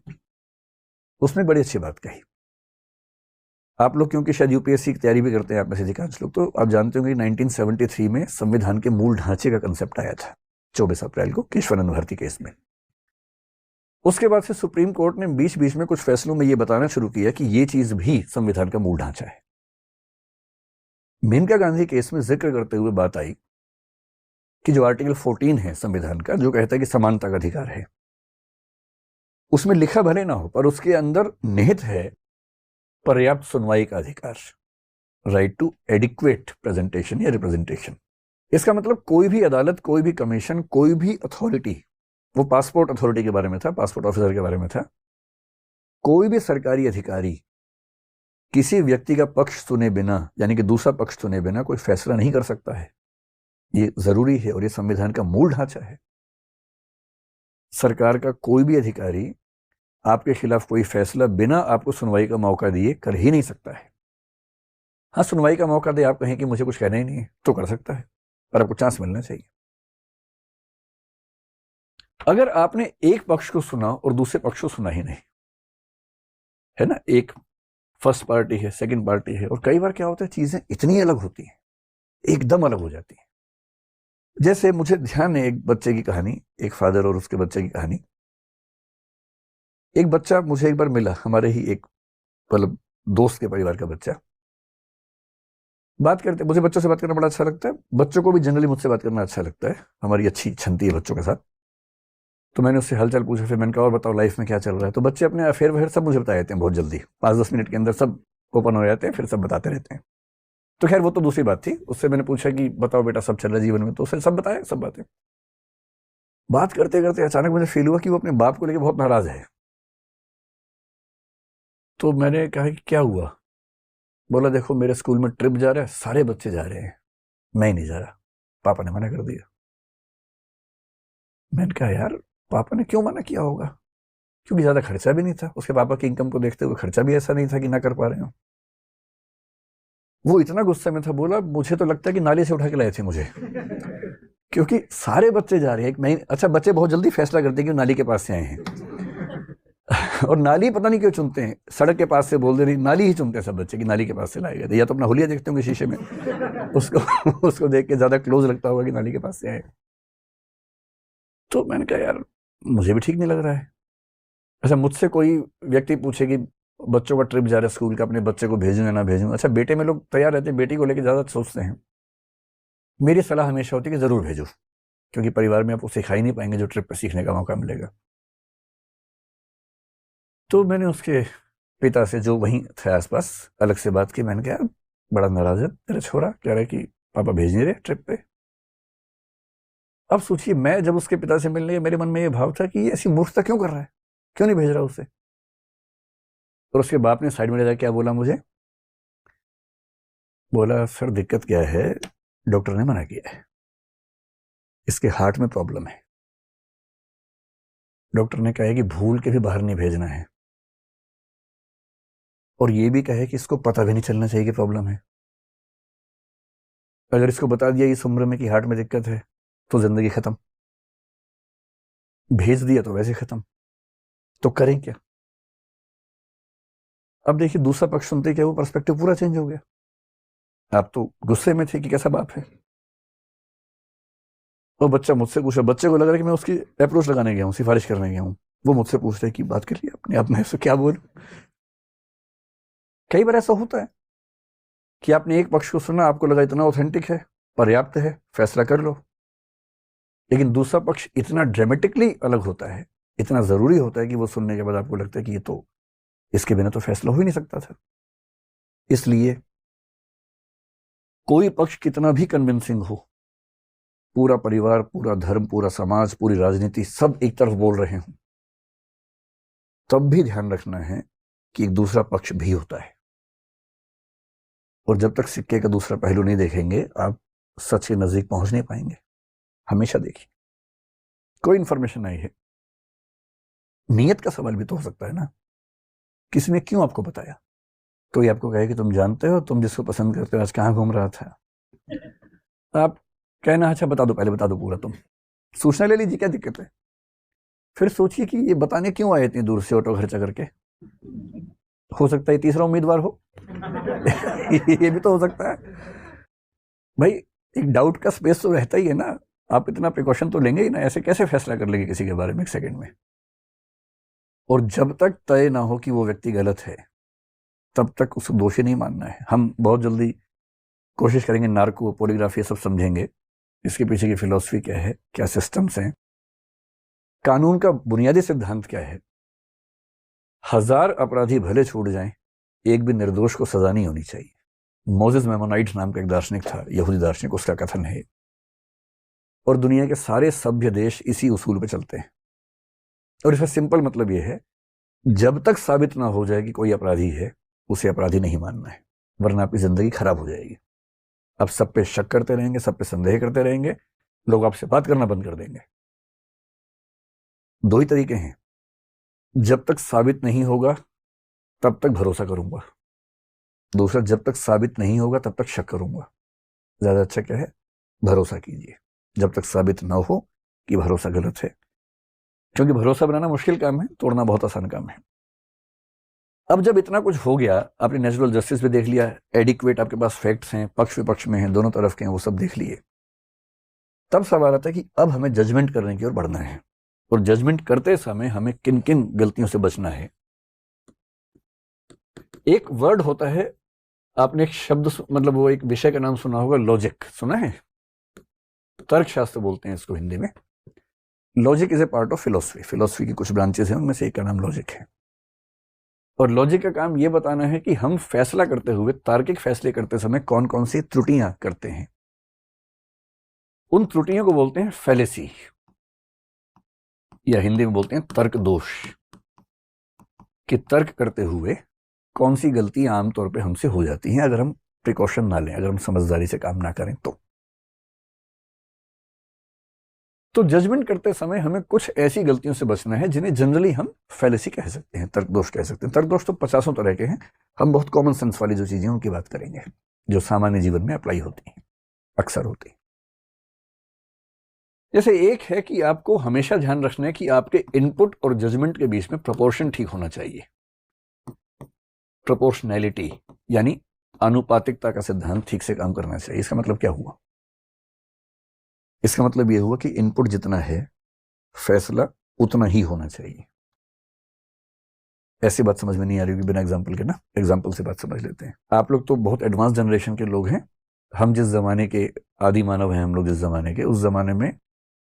उसमें बड़ी अच्छी बात कही। आप लोग क्योंकि शायद यूपीएससी की तैयारी भी करते हैं आप में से अधिकांश लोग, तो आप जानते होंगे 1973 में संविधान के मूल ढांचे का कंसेप्ट आया था 24 अप्रैल को केशवानंद भारती केस में। उसके बाद से सुप्रीम कोर्ट ने बीच बीच में कुछ फैसलों में यह बताना शुरू किया कि यह चीज भी संविधान का मूल ढांचा है। मेनका गांधी केस में जिक्र करते हुए बात आई कि जो आर्टिकल 14 है संविधान का, जो कहता है कि समानता का अधिकार है, उसमें लिखा भले ना हो पर उसके अंदर निहित है पर्याप्त सुनवाई का अधिकार, राइट टू एडिक्वेट प्रेजेंटेशन या रिप्रेजेंटेशन। इसका मतलब कोई भी अदालत, कोई भी कमीशन, कोई भी अथॉरिटी, वो पासपोर्ट अथॉरिटी के बारे में था, पासपोर्ट ऑफिसर के बारे में था, कोई भी सरकारी अधिकारी किसी व्यक्ति का पक्ष सुने बिना, यानी कि दूसरा पक्ष सुने बिना कोई फैसला नहीं कर सकता है। ये जरूरी है और ये संविधान का मूल ढांचा है। सरकार का कोई भी अधिकारी आपके खिलाफ कोई फैसला बिना आपको सुनवाई का मौका दिए कर ही नहीं सकता है। हाँ, सुनवाई का मौका दे, आप कहें कि मुझे कुछ कहना ही नहीं है तो कर सकता है, पर आपको चांस मिलना चाहिए। अगर आपने एक पक्ष को सुना और दूसरे पक्ष को सुना ही नहीं, है ना, एक फर्स्ट पार्टी है, सेकंड पार्टी है, और कई बार क्या होता है चीजें इतनी अलग होती हैं, एकदम अलग हो जाती है। जैसे मुझे ध्यान है एक बच्चे की कहानी, एक फादर और उसके बच्चे की कहानी। एक बच्चा मुझे एक बार मिला, हमारे ही एक मतलब दोस्त के परिवार का बच्चा। बात करते, मुझे बच्चों से बात करना बड़ा अच्छा लगता है, बच्चों को भी जनरली मुझसे बात करना अच्छा लगता है, हमारी अच्छी छनती है बच्चों के साथ। तो मैंने उससे हालचाल पूछा, फिर मैंने कहा और बताओ लाइफ में क्या चल रहा है। तो बच्चे अपने अफेयर वफेयर सब मुझे बता देते हैं बहुत जल्दी, 5-10 मिनट के अंदर सब ओपन हो जाते हैं, फिर सब बताते रहते हैं। तो खैर वो तो दूसरी बात थी। उससे मैंने पूछा कि बताओ बेटा सब चल रहा है जीवन में, तो उसने सब बताया, सब बातें। बात करते करते अचानक मुझे फील हुआ कि वो अपने बाप को लेकर बहुत नाराज है। तो मैंने कहा कि क्या हुआ। बोला देखो मेरे स्कूल में ट्रिप जा रहा है, सारे बच्चे जा रहे हैं, मैं ही नहीं जा रहा, पापा ने मना कर दिया। मैंने कहा यार पापा ने क्यों मना किया होगा, क्योंकि ज्यादा खर्चा भी नहीं था, उसके पापा की इनकम को देखते हुए खर्चा भी ऐसा नहीं था कि ना कर पा रहे हो। वो इतना गुस्से में था, बोला मुझे तो लगता है कि नाली से उठा के लाए थे मुझे, क्योंकि सारे बच्चे जा रहे हैं। एक मैं, अच्छा बच्चे बहुत जल्दी फैसला करते हैं कि नाली के पास से आए हैं और नाली पता नहीं क्यों चुनते हैं, सड़क के पास से बोल दे रही, नाली ही चुनते हैं सब बच्चे कि नाली के पास से लाए गए थे। या तो अपना हुलिया देखते होंगे शीशे में, उसको उसको देख के ज्यादा क्लोज लगता होगा कि नाली के पास से आए। तो मैंने कहा यार मुझे भी ठीक नहीं लग रहा है। अच्छा मुझसे कोई व्यक्ति पूछे कि बच्चों का ट्रिप जा रहा है स्कूल का, अपने बच्चे को भेजूं या ना भेजूं। अच्छा बेटे में लोग तैयार रहते हैं, बेटी को लेकर ज्यादा सोचते हैं। मेरी सलाह हमेशा होती है कि जरूर भेजो, क्योंकि परिवार में आप सिखा ही नहीं पाएंगे जो ट्रिप पर सीखने का मौका मिलेगा। तो मैंने उसके पिता से जो वहीं थे आसपास अलग से बात की। मैंने कहा बड़ा नाराज है तेरा छोरा, कह रहा है कि पापा भेज नहीं रहे ट्रिप पे। अब सोचिए मैं जब उसके पिता से मिलने गया, मेरे मन में ये भाव था कि ये ऐसी मूर्खता क्यों कर रहा है, क्यों नहीं भेज रहा उसे। और उसके बाप ने साइड में ले जाकर क्या बोला मुझे, बोला सर दिक्कत क्या है, डॉक्टर ने मना किया है, इसके हार्ट में प्रॉब्लम है। डॉक्टर ने कहा है कि भूल के भी बाहर नहीं भेजना है, और ये भी कहे कि इसको पता भी नहीं चलना चाहिए कि प्रॉब्लम है। अगर इसको बता दिया इस उम्र में कि हार्ट में दिक्कत है तो जिंदगी खत्म, भेज दिया तो वैसे खत्म, तो करें क्या। अब देखिए दूसरा पक्ष सुनते क्या, वो पर्सपेक्टिव पूरा चेंज हो गया। आप तो गुस्से में थे कि कैसा बाप है, और बच्चा मुझसे पूछा, बच्चे को लग रहा है कि मैं उसकी अप्रोच लगाने गया हूँ, सिफारिश करने गया हूँ। वो मुझसे पूछ रहे कि बात कर लिया अपने आप में, उससे क्या बोलूं। कई बार ऐसा होता है कि आपने एक पक्ष को सुना, आपको लगा इतना ऑथेंटिक है, पर्याप्त है, फैसला कर लो। लेकिन दूसरा पक्ष इतना ड्रामेटिकली अलग होता है, इतना जरूरी होता है कि वो सुनने के बाद आपको लगता है कि ये तो, इसके बिना तो फैसला हो ही नहीं सकता था। इसलिए कोई पक्ष कितना भी कन्विंसिंग हो, पूरा परिवार, पूरा धर्म, पूरा समाज, पूरी राजनीति सब एक तरफ बोल रहे हों, तब भी ध्यान रखना है कि एक दूसरा पक्ष भी होता है। और जब तक सिक्के का दूसरा पहलू नहीं देखेंगे आप सच के नजदीक पहुंच नहीं पाएंगे। हमेशा देखिए कोई इंफॉर्मेशन आई है, नियत का सवाल भी तो हो सकता है ना, किसी ने क्यों आपको बताया। कोई आपको कहे कि तुम जानते हो तुम जिसको पसंद करते हो आज कहाँ घूम रहा था, आप कहना अच्छा बता दो, पहले बता दो पूरा, तुम सूचना ले लीजिए, क्या दिक्कत है। फिर सोचिए कि ये बताने क्यों आए इतनी दूर से ऑटो खर्चा करके, हो सकता है तीसरा उम्मीदवार हो ये भी तो हो सकता है भाई। एक डाउट का स्पेस तो रहता ही है ना, आप इतना प्रिकॉशन तो लेंगे ही ना, ऐसे कैसे फैसला कर लेंगे किसी के बारे में एक सेकंड में। और जब तक तय ना हो कि वो व्यक्ति गलत है तब तक उसको दोषी नहीं मानना है। हम बहुत जल्दी कोशिश करेंगे नार्को पॉलीग्राफ ये सब समझेंगे, इसके पीछे की फिलॉसफी क्या है, क्या सिस्टम्स हैं, कानून का बुनियादी सिद्धांत क्या है। 1000 अपराधी भले छूट जाएं, एक भी निर्दोष को सजा नहीं होनी चाहिए। मोजेस मेमोनाइट नाम का एक दार्शनिक था, यहूदी दार्शनिक, उसका कथन है। और दुनिया के सारे सभ्य देश इसी उसूल पे चलते हैं। और इसका सिंपल मतलब यह है, जब तक साबित ना हो जाए कि कोई अपराधी है उसे अपराधी नहीं मानना है, वरना आपकी जिंदगी खराब हो जाएगी। आप सब पे शक करते रहेंगे, सब पे संदेह करते रहेंगे, लोग आपसे बात करना बंद कर देंगे। दो ही तरीके हैं, जब तक साबित नहीं होगा तब तक भरोसा करूंगा, दूसरा जब तक साबित नहीं होगा तब तक शक करूंगा। ज्यादा अच्छा क्या है, भरोसा कीजिए जब तक साबित ना हो कि भरोसा गलत है, क्योंकि भरोसा बनाना मुश्किल काम है, तोड़ना बहुत आसान काम है। अब जब इतना कुछ हो गया, आपने नेचुरल जस्टिस भी देख लिया, एडिक्वेट आपके पास फैक्ट्स हैं, पक्ष विपक्ष में हैं, दोनों तरफ के हैं, वो सब देख लिए, तब सवाल आता है कि अब हमें जजमेंट करने की ओर बढ़ना है, और जजमेंट करते समय हमें किन किन गलतियों से बचना है। एक वर्ड होता है, आपने एक शब्द मतलब वो एक विषय का नाम सुना होगा, लॉजिक, सुना है? तर्कशास्त्र बोलते हैं इसको हिंदी में। Logic is a part of philosophy. Philosophy की कुछ ब्रांचेस हैं, उनमें से एक का नाम लॉजिक है। और लॉजिक का काम यह बताना है कि हम फैसला करते हुए, तार्किक फैसले करते समय कौन कौन सी त्रुटियां करते हैं। उन त्रुटियों को बोलते हैं फैलेसी, या हिंदी में बोलते हैं तर्क दोष। कि तर्क करते हुए कौन सी गलतियां आमतौर पे हमसे हो जाती हैं अगर हम प्रिकॉशन ना लें, अगर हम समझदारी से काम ना करें। तो जजमेंट करते समय हमें कुछ ऐसी गलतियों से बचना है जिन्हें जनरली हम फैलेसी कह सकते हैं, तर्क दोष कह सकते हैं। तर्क दोष तो 50 तरह के हैं, हम बहुत कॉमन सेंस वाली जो चीजें उनकी बात करेंगे, जो सामान्य जीवन में अप्लाई होती हैं, अक्सर होती हैं। जैसे एक है कि आपको हमेशा ध्यान रखना है कि आपके इनपुट और जजमेंट के बीच में प्रोपोर्शन ठीक होना चाहिए। प्रोपोर्शनैलिटी यानी आनुपातिकता का सिद्धांत ठीक से काम करना चाहिए। इसका मतलब क्या हुआ? इसका मतलब यह हुआ कि इनपुट जितना है, फैसला उतना ही होना चाहिए। ऐसी बात समझ में नहीं आ रही होगी बिना एग्जाम्पल के ना, एग्जाम्पल से बात समझ लेते हैं। आप लोग तो बहुत एडवांस जनरेशन के लोग हैं। हम जिस जमाने के आदि मानव हैं, हम लोग जिस जमाने के, उस जमाने में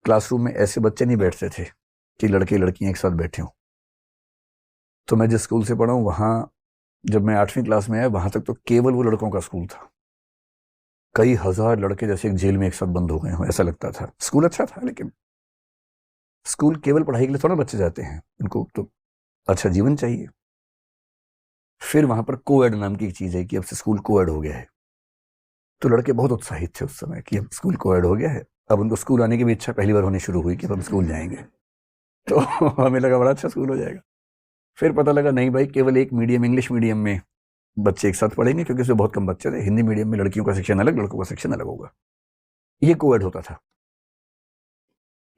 क्लासरूम में ऐसे बच्चे नहीं बैठते थे कि लड़के लड़कियां एक साथ बैठे हों। तो मैं जिस स्कूल से पढ़ा हूं, वहां जब मैं 8वीं क्लास में आया, वहां तक तो केवल वो लड़कों का स्कूल था। कई हजार लड़के जैसे एक जेल में एक साथ बंद हो गए हों, ऐसा लगता था। स्कूल अच्छा था, लेकिन स्कूल केवल पढ़ाई के लिए थोड़ा बच्चे जाते हैं, उनको तो अच्छा जीवन चाहिए। फिर वहां पर कोएड नाम की एक चीज है कि अब से स्कूल कोएड हो गया है। तो लड़के बहुत उत्साहित थे उस समय कि अब स्कूल कोएड हो गया है। अब उनको स्कूल आने की भी इच्छा पहली बार होनी शुरू हुई कि अब हम स्कूल जाएंगे। तो हमें लगा बड़ा अच्छा स्कूल हो जाएगा। फिर पता लगा नहीं भाई, केवल एक मीडियम, इंग्लिश मीडियम में बच्चे एक साथ पढ़ेंगे, क्योंकि उसमें बहुत कम बच्चे थे। हिंदी मीडियम में लड़कियों का सेक्शन अलग, लड़कों का सेक्शन अलग होगा। ये कोएड होता था।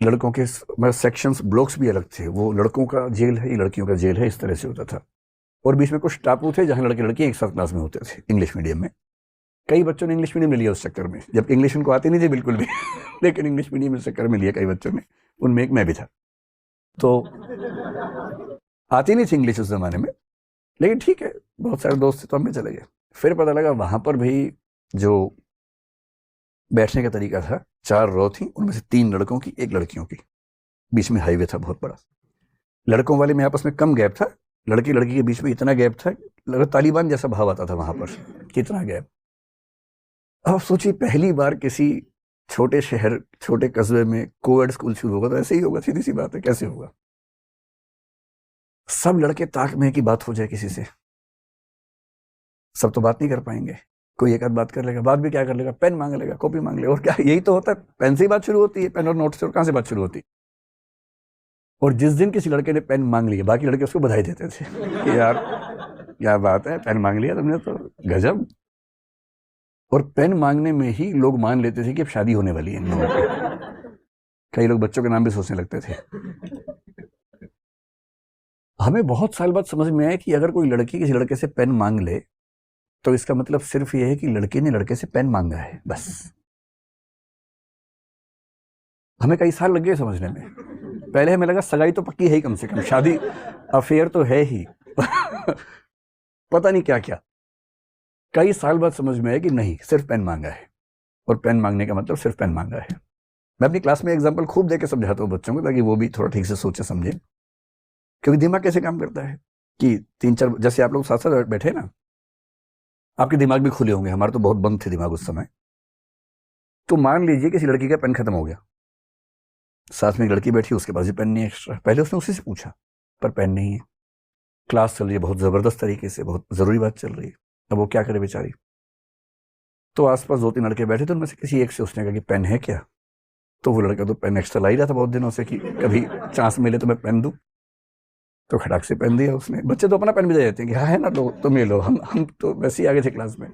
लड़कों के सेक्शंस, ब्लॉक्स भी अलग थे। वो लड़कों का जेल है, ये लड़कियों का जेल है, इस तरह से होता था। और बीच में कुछ टापू थे जहां लड़के लड़कियां एक साथ क्लास में होते थे, इंग्लिश मीडियम में। कई बच्चों ने इंग्लिश मीडियम में लिया उस चक्कर में, जबकि इंग्लिश उनको आती नहीं थी बिल्कुल भी लेकिन इंग्लिश मीडियम इस चक्कर में लिया कई बच्चों ने, उनमें एक मैं भी था। तो आती नहीं थी इंग्लिश उस जमाने में, लेकिन ठीक है, बहुत सारे दोस्त थे तो हम भी चले गए। फिर पता लगा वहां पर भी जो बैठने का तरीका था, 4 रो थी, उनमें से 3 लड़कों की, 1 लड़कियों की। बीच में हाईवे था बहुत बड़ा। लड़कों वाले में आपस में कम गैप था, लड़की लड़की के बीच में इतना गैप था, लगा तालिबान जैसा भाव आता था वहां पर, कितना गैप। अब सोचिए, पहली बार किसी छोटे शहर, छोटे कस्बे में कोएड स्कूल शुरू होगा तो ऐसे ही होगा, सीधी सी बात है, कैसे होगा? सब लड़के ताक में की बात हो जाए किसी से, सब तो बात नहीं कर पाएंगे। कोई एक आध बात कर लेगा, बात भी क्या कर लेगा, पेन मांग लेगा, कॉपी मांग लेगा, और क्या, यही तो होता है। पेन से ही बात शुरू होती है, पेन और नोट से, और कहां से बात शुरू होती है? और जिस दिन किसी लड़के ने पेन मांग लिया, बाकी लड़के उसको बधाई देते थे कि यार क्या बात है, पेन मांग लिया तुमने तो, गजब। और पेन मांगने में ही लोग मान लेते थे कि अब शादी होने वाली है इन लोगों की। कई लोग बच्चों के नाम भी सोचने लगते थे। हमें बहुत साल बाद समझ में आया कि अगर कोई लड़की किसी लड़के से पेन मांग ले तो इसका मतलब सिर्फ यह है कि लड़के ने लड़के से पेन मांगा है, बस। हमें कई साल लग गए समझने में। पहले हमें लगा सगाई तो पक्की है ही, कम से कम शादी, अफेयर तो है ही पता नहीं क्या क्या। कई साल बाद समझ में आया कि नहीं, सिर्फ पेन मांगा है, और पेन मांगने का मतलब सिर्फ पेन मांगा है। मैं अपनी क्लास में एग्जाम्पल खूब देके समझाता हूँ बच्चों को, ताकि वो भी थोड़ा ठीक से सोचे समझे। क्योंकि दिमाग कैसे काम करता है कि 3-4, जैसे आप लोग साथ साथ बैठे ना, आपके दिमाग भी खुले होंगे, हमारे तो बहुत बंद थे दिमाग उस समय। तो मान लीजिए किसी लड़की का पेन खत्म हो गया, साथ में एक लड़की बैठी, उसके पास भी पेन नहीं है एक्स्ट्रा। पहले उसने उसी से पूछा, पर पेन नहीं है। क्लास चल रही है बहुत जबरदस्त तरीके से, बहुत जरूरी बात चल रही है। अब वो क्या करे बेचारी? तो आसपास 2-3 लड़के बैठे थे, उनमें से किसी एक से उसने कहा कि पेन है क्या? तो वो लड़का तो पेन एक्स्ट्रा ला ही रहा था बहुत दिनों से कि कभी चांस मिले तो मैं पेन दूं। तो खटाक से पेन दिया उसने। बच्चे तो अपना पेन भी दे देते हैं कि हाँ है ना, लो तुम ये लो। हम तो वैसे ही आगे थे क्लास में।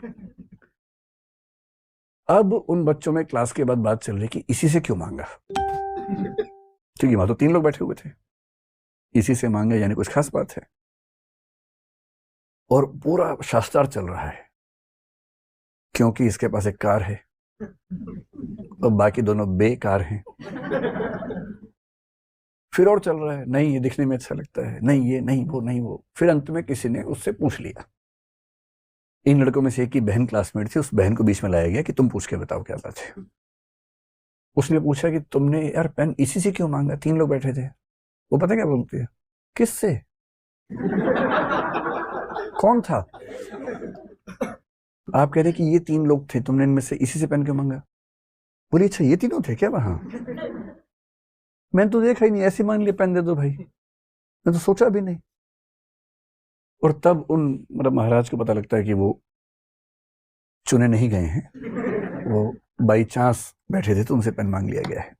अब उन बच्चों में क्लास के बाद बात चल रही कि इसी से क्यों मांगा, क्योंकि वहां तो 3 लोग बैठे हुए थे। इसी से मांगा यानी कुछ खास बात है। और पूरा शास्त्रार चल रहा है, क्योंकि इसके पास एक कार है और बाकी दोनों बेकार हैं। फिर और चल रहा है, नहीं ये दिखने में अच्छा लगता है, नहीं ये, नहीं वो, नहीं वो। फिर अंत में किसी ने उससे पूछ लिया, इन लड़कों में से एक की बहन क्लासमेट थी, उस बहन को बीच में लाया गया कि तुम पूछ के बताओ क्या बात है। उसने पूछा कि तुमने यार पेन इसी से क्यों मांगा? 3 लोग बैठे थे। वो पता क्या बोलती है, किससे? कौन था? आप कह रहे कि ये 3 लोग थे, तुमने इनमें से इसी से पेन क्यों मांगा? बोली अच्छा ये तीनों थे क्या वहां? मैंने तो देखा ही नहीं, ऐसे मान लिया पेन दे दो भाई, मैं तो सोचा भी नहीं। और तब उन मतलब महाराज को पता लगता है कि वो चुने नहीं गए हैं, वो बाई चांस बैठे थे तो उनसे पेन मांग लिया गया है।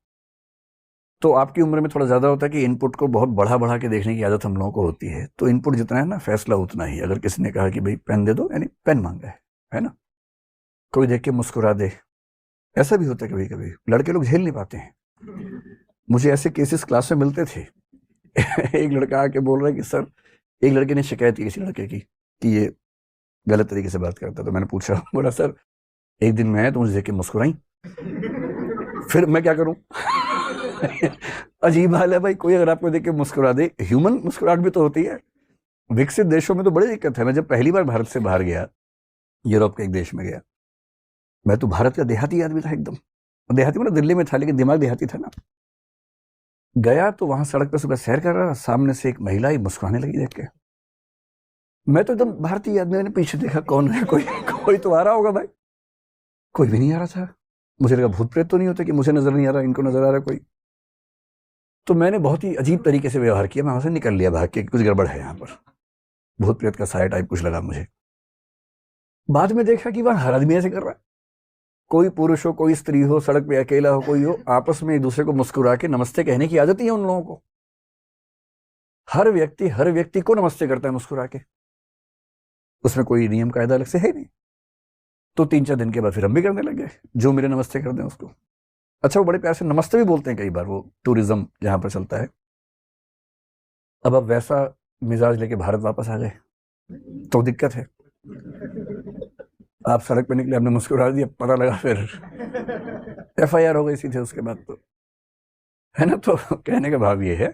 तो आपकी उम्र में थोड़ा ज्यादा होता है कि इनपुट को बहुत बढ़ा बढ़ा के देखने की आदत हम लोगों को होती है। तो इनपुट जितना है ना, फैसला उतना ही। अगर किसी ने कहा कि भाई पेन दे दो, यानी पेन मांगा है ना। कोई देख के मुस्कुरा दे, ऐसा भी होता है कभी कभी। लड़के लोग झेल नहीं पाते हैं, मुझे ऐसे केसेस क्लास में मिलते थे। एक लड़का आके बोल रहा है कि सर, एक लड़के ने शिकायत की किसी लड़के की कि ये गलत तरीके से बात करता। तो मैंने पूछा, बोला सर एक दिन मैं तो मुझे देख के मुस्कुराई, फिर मैं क्या करूं? अजीब हाल है भाई, कोई अगर आपको देख के मुस्कुरा दे, ह्यूमन मुस्कुराहट भी तो होती है। विकसित देशों में तो बड़ी दिक्कत है। मैं जब पहली बार भारत से बाहर गया, यूरोप के एक देश में गया, मैं तो भारत का देहाती आदमी था एकदम। देहाती मतलब दिल्ली में था, लेकिन दिमाग देहाती था ना। गया तो वहां सड़क पर सुबह सैर कर रहा, सामने से एक महिला ही मुस्कुराने लगी देख के। मैं तो एकदम भारतीय आदमी, मैंने पीछे देखा कौन है, कोई तो आ रहा होगा भाई, कोई भी नहीं आ रहा था। मुझे लगा भूत प्रेत तो नहीं होते कि मुझे नजर नहीं आ रहा, इनको नजर आ रहा कोई। तो मैंने बहुत ही अजीब तरीके से व्यवहार किया, मैं वहां से निकल लिया भाग के, कुछ गड़बड़ है यहाँ पर, भूत प्रेत का साया टाइप कुछ लगा मुझे। बाद में देखा कि वहां हर आदमी ऐसे कर रहा है, कोई पुरुष हो कोई स्त्री हो, सड़क पे अकेला हो कोई हो, आपस में एक दूसरे को मुस्कुरा के नमस्ते कहने की आदत ही है उन लोगों को। हर व्यक्ति को नमस्ते करता है मुस्कुरा के, उसमें कोई नियम कायदा अलग से है नहीं। तो 3-4 दिन के बाद फिर हम भी करने लग गए, जो मेरे नमस्ते कर दें उसको। अच्छा, वो बड़े प्यार से नमस्ते भी बोलते हैं कई बार, वो टूरिज्म जहां पर चलता है। अब आप वैसा मिजाज लेके भारत वापस आ गए तो दिक्कत है। आप सड़क पे निकले, आपने मुस्कुरा दिया, पता लगा फिर FIR हो गई सीधे उसके बाद, तो है ना। तो कहने का भाव ये है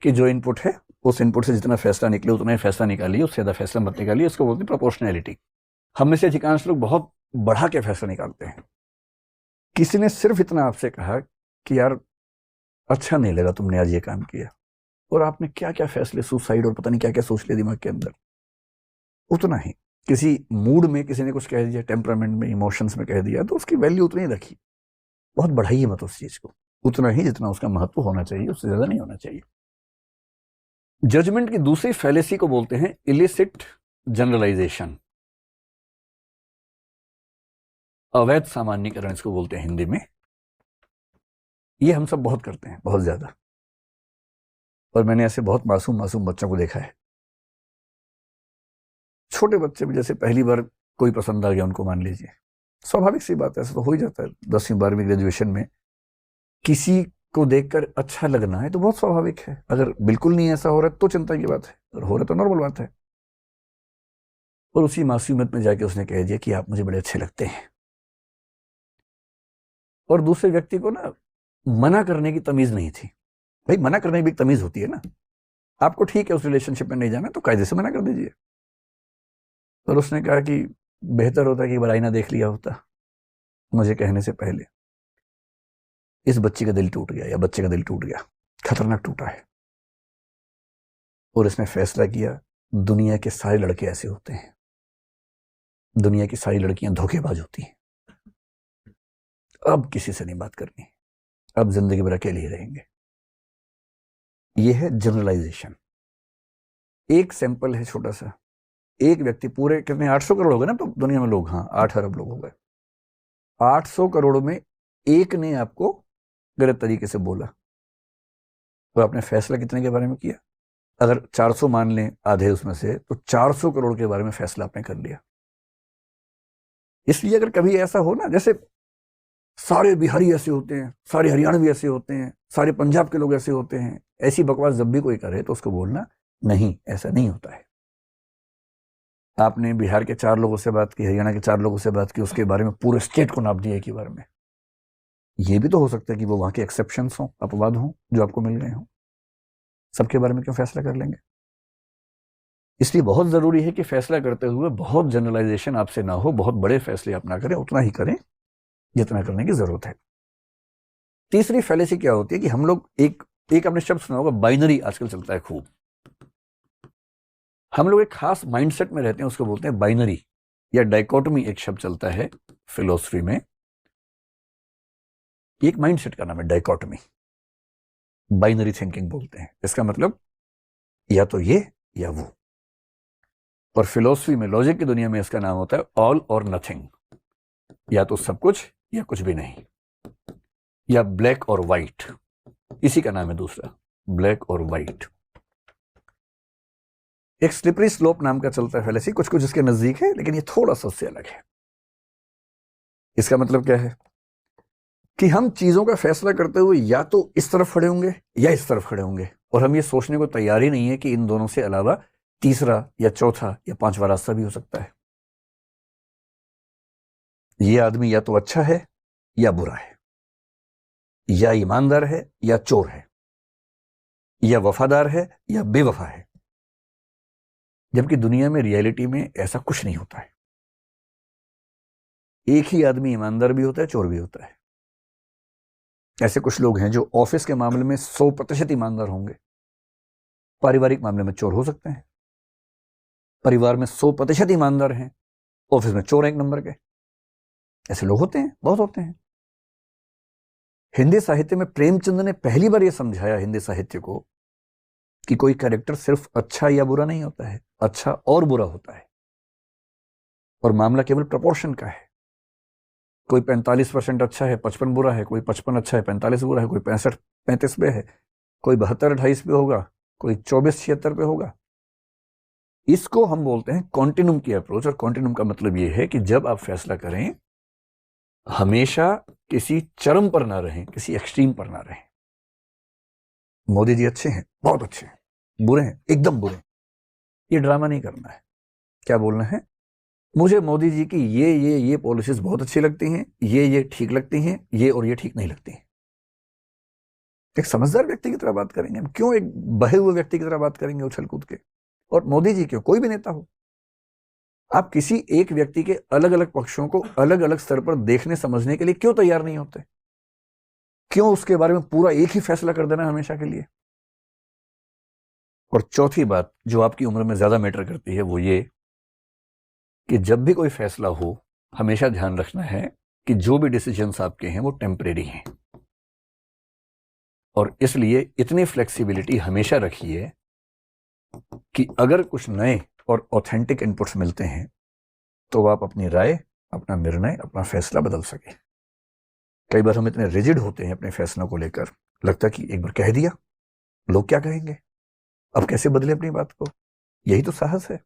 कि जो इनपुट है, उस इनपुट से जितना फैसला निकले उतना ही फैसला निकालिए, उससे ज्यादा फैसला मत निकालिए। इसको बोलते हैं प्रोपोर्शनैलिटी। हम में से अधिकांश लोग बहुत बढ़ा के फैसला निकालते हैं। किसी ने सिर्फ इतना आपसे कहा कि यार अच्छा नहीं लगा तुमने आज ये काम किया, और आपने क्या क्या फैसले, सुसाइड और पता नहीं क्या क्या सोच लिया दिमाग के अंदर, उतना ही। किसी मूड में किसी ने कुछ कह दिया, टेम्परामेंट में, इमोशंस में कह दिया, तो उसकी वैल्यू उतनी ही रखी। बहुत बढ़ाइए मत उस चीज को, उतना ही जितना उसका महत्व होना चाहिए, उससे ज्यादा नहीं होना चाहिए। जजमेंट की दूसरी फैलेसी को बोलते हैं इलिसिट जनरलाइजेशन, अवैध सामान्यीकरण इसको बोलते हैं हिंदी में। ये हम सब बहुत करते हैं, बहुत ज्यादा। और मैंने ऐसे बहुत मासूम मासूम बच्चों को देखा है, छोटे बच्चे भी, जैसे पहली बार कोई पसंद आ गया उनको, मान लीजिए, स्वाभाविक सी बात है, ऐसा तो हो ही जाता है 10वीं 12वीं ग्रेजुएशन में। किसी को देखकर अच्छा लगना है तो बहुत स्वाभाविक है। अगर बिल्कुल नहीं ऐसा हो रहा है तो चिंता की बात है, और हो रहा है तो नॉर्मल बात है। और उसी मासूमियत में जाके उसने कह दिया कि आप मुझे बड़े अच्छे लगते हैं। और दूसरे व्यक्ति को ना मना करने की तमीज नहीं थी। भाई मना करने की भी तमीज होती है ना। आपको ठीक है उस रिलेशनशिप में नहीं जाना, तो कायदे से मना कर दीजिए। और उसने कहा कि बेहतर होता कि बुराई ना देख लिया होता मुझे कहने से पहले। इस बच्ची का दिल टूट गया, या बच्चे का दिल टूट गया, खतरनाक टूटा है। और इसने फैसला किया दुनिया के सारे लड़के ऐसे होते हैं, दुनिया की सारी लड़कियां धोखेबाज होती हैं, अब किसी से नहीं बात करनी, अब जिंदगी भर अकेले ही रहेंगे। यह है जनरलाइजेशन। एक सैंपल है छोटा सा, एक व्यक्ति, पूरे कितने 800 करोड़ हो गए ना तो दुनिया में लोग, हाँ 8 अरब लोग हो गए। 800 करोड़ में एक ने आपको गलत तरीके से बोला, तो आपने फैसला कितने के बारे में किया? अगर 400 मान लें आधे उसमें से, तो 400 करोड़ के बारे में फैसला आपने कर लिया। इसलिए अगर कभी ऐसा हो ना, जैसे सारे बिहारी ऐसे होते हैं, सारे हरियाणवी ऐसे होते हैं, सारे पंजाब के लोग ऐसे होते हैं, ऐसी बकवास जब भी कोई करे तो उसको बोलना नहीं, ऐसा नहीं होता है। आपने बिहार के 4 लोगों से बात की, हरियाणा के 4 लोगों से बात की, उसके बारे में पूरे स्टेट को नाप दिया एक ही बार में। ये भी तो हो सकता है कि वो वहां के एक्सेप्शंस हों, अपवाद हों, जो आपको मिल गए हों। सबके बारे में क्यों फैसला कर लेंगे? इसलिए बहुत जरूरी है कि फैसला करते हुए बहुत जनरलाइजेशन आपसे ना हो, बहुत बड़े फैसले आप ना करें, उतना ही करें जितना करने की जरूरत है। तीसरी फैलेसी क्या होती है कि हम लोग एक आपने शब्द सुना होगा, बाइनरी आजकल चलता है खूब। हम लोग एक खास माइंडसेट में रहते हैं, उसको बोलते हैं बाइनरी या डाइकोटमी। एक शब्द चलता है फिलोसफी में, एक माइंडसेट का नाम है डाइकोटमी। बाइनरी थिंकिंग बोलते हैं। इसका मतलब या तो ये या वो। और फिलोसफी में, लॉजिक की दुनिया में इसका नाम होता है ऑल और नथिंग। या तो सब कुछ या कुछ भी नहीं, या ब्लैक और व्हाइट। इसी का नाम है दूसरा, ब्लैक और व्हाइट। एक स्लिपरी स्लोप नाम का चलता है फैलेसी, कुछ कुछ इसके नजदीक है, लेकिन ये थोड़ा सा उससे अलग है। इसका मतलब क्या है कि हम चीजों का फैसला करते हुए या तो इस तरफ खड़े होंगे या इस तरफ खड़े होंगे, और हम ये सोचने को तैयार ही नहीं है कि इन दोनों से अलावा तीसरा या चौथा या पांचवा रास्ता भी हो सकता है। ये आदमी या तो अच्छा है या बुरा है, या ईमानदार है या चोर है, या वफादार है या बेवफा है। जबकि दुनिया में, रियलिटी में ऐसा कुछ नहीं होता है। एक ही आदमी ईमानदार भी होता है, चोर भी होता है। ऐसे कुछ लोग हैं जो ऑफिस के मामले में 100% ईमानदार होंगे, पारिवारिक मामले में चोर हो सकते हैं। परिवार में 100% ईमानदार हैं, ऑफिस में चोर 1 नंबर के। ऐसे लोग होते हैं, बहुत होते हैं। हिंदी साहित्य में प्रेमचंद ने पहली बार यह समझाया हिंदी साहित्य को कि कोई कैरेक्टर सिर्फ अच्छा या बुरा नहीं होता है, अच्छा और बुरा होता है, और मामला केवल प्रपोर्शन का है। कोई 45% अच्छा है, 55 बुरा है, कोई 55 अच्छा है, 45 बुरा है, कोई 65-35 पे है, कोई 72-28 पे होगा, कोई 24-76 पे होगा। इसको हम बोलते हैं कॉन्टिन्यूम की अप्रोच। और कॉन्टिन्यूम का मतलब यह है कि जब आप फैसला करें, हमेशा किसी चरम पर ना रहें, किसी एक्सट्रीम पर ना रहें। मोदी जी अच्छे हैं, बहुत अच्छे हैं, बुरे हैं, एकदम बुरे। ये ड्रामा नहीं करना है। क्या बोलना है? मुझे मोदी जी की ये पॉलिसीज बहुत अच्छी लगती हैं, ये ठीक लगती हैं, ये और ये ठीक नहीं लगती हैं। एक समझदार व्यक्ति की तरह बात करेंगे हम, क्यों एक बहे हुए व्यक्ति की तरह बात करेंगे उछल कूद के? और मोदी जी क्यों, कोई भी नेता हो, आप किसी एक व्यक्ति के अलग अलग पक्षों को अलग अलग स्तर पर देखने समझने के लिए क्यों तैयार नहीं होते? क्यों उसके बारे में पूरा एक ही फैसला कर देना हमेशा के लिए? और चौथी बात जो आपकी उम्र में ज्यादा मैटर करती है, वो ये कि जब भी कोई फैसला हो, हमेशा ध्यान रखना है कि जो भी डिसीजंस आपके हैं वो टेम्परेरी हैं। और इसलिए इतनी फ्लेक्सिबिलिटी हमेशा रखिए कि अगर कुछ नए और ऑथेंटिक इनपुट्स मिलते हैं तो आप अपनी राय, अपना निर्णय, अपना फैसला बदल सके। कई बार हम इतने रिजिड होते हैं अपने फैसलों को लेकर, लगता कि एक बार कह दिया, लोग क्या कहेंगे, अब कैसे बदले अपनी बात को? यही तो साहस है।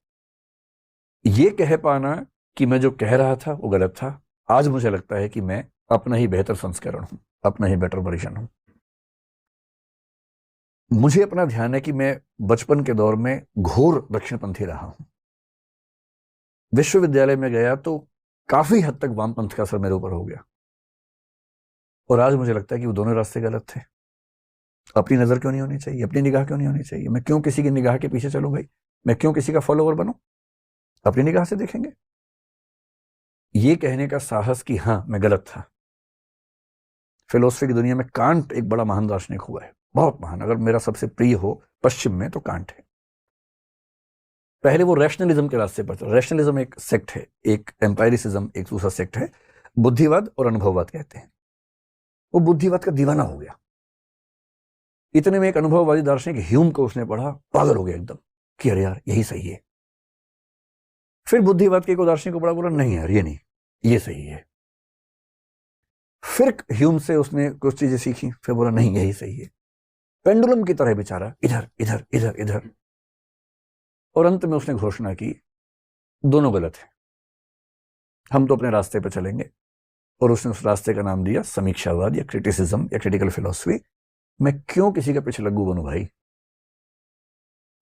ये कह पाना कि मैं जो कह रहा था वो गलत था, आज मुझे लगता है कि मैं अपना ही बेहतर संस्करण हूं, अपना ही बेटर वर्जन हूं। मुझे अपना ध्यान है कि मैं बचपन के दौर में घोर दक्षिणपंथी रहा हूं। विश्वविद्यालय में गया तो काफी हद तक वामपंथ का असर मेरे ऊपर हो गया, और आज मुझे लगता है कि वो दोनों रास्ते गलत थे। अपनी नजर क्यों नहीं होनी चाहिए, अपनी निगाह क्यों नहीं होनी चाहिए? मैं क्यों किसी की निगाह के पीछे चलूं भाई? मैं क्यों किसी का फॉलोवर बनूं? अपनी निगाह से देखेंगे। ये कहने का साहस कि हाँ मैं गलत था। फिलोसफी की दुनिया में कांट एक बड़ा महान दार्शनिक हुआ है, बहुत महान। अगर मेरा सबसे प्रिय हो पश्चिम में तो कांट है। पहले वो रैशनलिज्म के रास्ते पर था। रैशनलिज्म एक सेक्ट है, एक एम्पायरिसिज्म एक दूसरा सेक्ट है। बुद्धिवाद और अनुभववाद कहते हैं। वो बुद्धिवाद का दीवाना हो गया। इतने में एक अनुभववादी दार्शनिक ह्यूम को उसने पढ़ा, पागल हो गया एकदम कि अरे यार यही सही है। फिर बुद्धिवाद के एक दार्शनिक को पढ़ा, बोला नहीं यार ये नहीं, ये सही है। फिर ह्यूम से उसने कुछ चीजें सीखी, फिर बोला नहीं यही सही है। पेंडुलम की तरह बेचारा इधर इधर इधर इधर, और अंत में उसने घोषणा की दोनों गलत है, हम तो अपने रास्ते पर चलेंगे। और उसने उस रास्ते का नाम दिया समीक्षावाद या क्रिटिसिज्म या क्रिटिकल फिलॉसफी। मैं क्यों किसी का पीछे लग्गू बनूं भाई?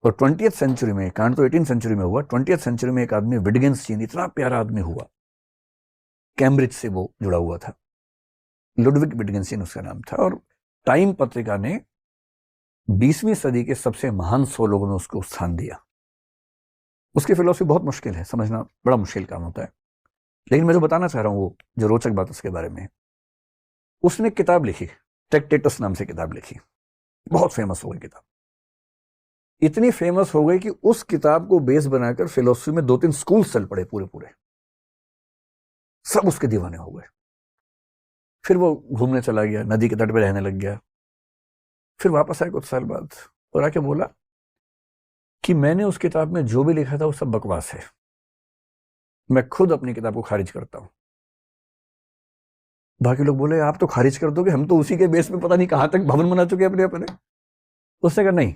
और 20th सेंचुरी में, कांड तो 18th सेंचुरी में हुआ, 20th सेंचुरी में एक आदमी विटगेंस्टीन, इतना प्यारा आदमी हुआ, कैम्ब्रिज से वो जुड़ा हुआ था, लुडविग विटगेंस्टीन उसका नाम था, और टाइम पत्रिका ने 20वीं सदी के सबसे महान 100 लोगों में उसको स्थान दिया। उसकी फिलॉसफी बहुत मुश्किल है, समझना बड़ा मुश्किल काम होता है, लेकिन मैं जो बताना चाह रहा हूं वो जो रोचक बात उसके बारे में, उसने किताब लिखी, ट्रैक्टेटस नाम से किताब लिखी, बहुत फेमस हो गई किताब, इतनी फेमस हो गई कि उस किताब को बेस बनाकर फिलॉसफी में 2-3 स्कूल चल पड़े, पूरे सब उसके दीवाने हो गए। फिर वो घूमने चला गया, नदी के तट पे रहने लग गया, फिर वापस आया कुछ साल बाद और आके बोला कि मैंने उस किताब में जो भी लिखा था वो सब बकवास है, मैं खुद अपनी किताब को खारिज करता हूं। बाकी लोग बोले आप तो खारिज कर दोगे, हम तो उसी के बेस पे पता नहीं कहां तक भवन बना चुके अपने। उसने कहा नहीं,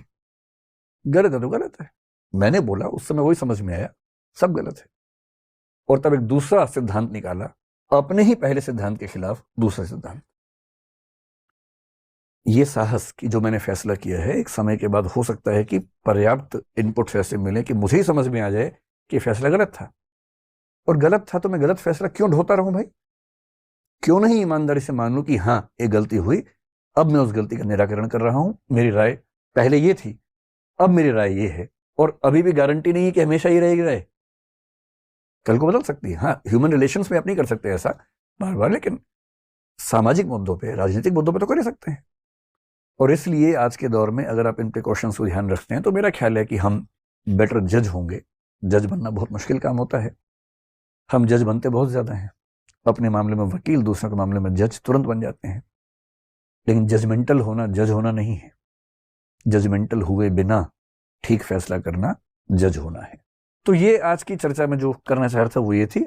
गलत है तो गलत है। मैंने बोला, उस समय वही समझ में आया, सब गलत है। और तब एक दूसरा सिद्धांत निकाला, अपने ही पहले सिद्धांत के खिलाफ दूसरा सिद्धांत। ये साहस कि जो मैंने फैसला किया है, एक समय के बाद हो सकता है कि पर्याप्त इनपुट्स ऐसे मिले कि मुझे ही समझ में आ जाए कि फैसला गलत था, और गलत था तो मैं गलत फैसला क्यों ढोता रहूं भाई? क्यों नहीं ईमानदारी से मान लूं कि हाँ एक गलती हुई, अब मैं उस गलती का निराकरण कर रहा हूं, मेरी राय पहले ये थी, अब मेरी राय ये है, और अभी भी गारंटी नहीं है कि हमेशा ही रहेगी राय, कल को बदल सकती है। हाँ, ह्यूमन रिलेशंस में आप नहीं कर सकते ऐसा बार बार, लेकिन सामाजिक मुद्दों पे, राजनीतिक मुद्दों पे तो कर सकते हैं। और इसलिए आज के दौर में अगर आप इन प्रिकॉशंस को ध्यान रखते हैं तो मेरा ख्याल है कि हम बेटर जज होंगे। जज बनना बहुत मुश्किल काम होता है, हम जज बनते बहुत ज्यादा हैं, अपने मामले में वकील, दूसरों के मामले में जज तुरंत बन जाते हैं, लेकिन जजमेंटल होना जज होना नहीं है। जजमेंटल हुए बिना ठीक फैसला करना जज होना है। तो ये आज की चर्चा में जो करना चाह रहा था वो ये थी।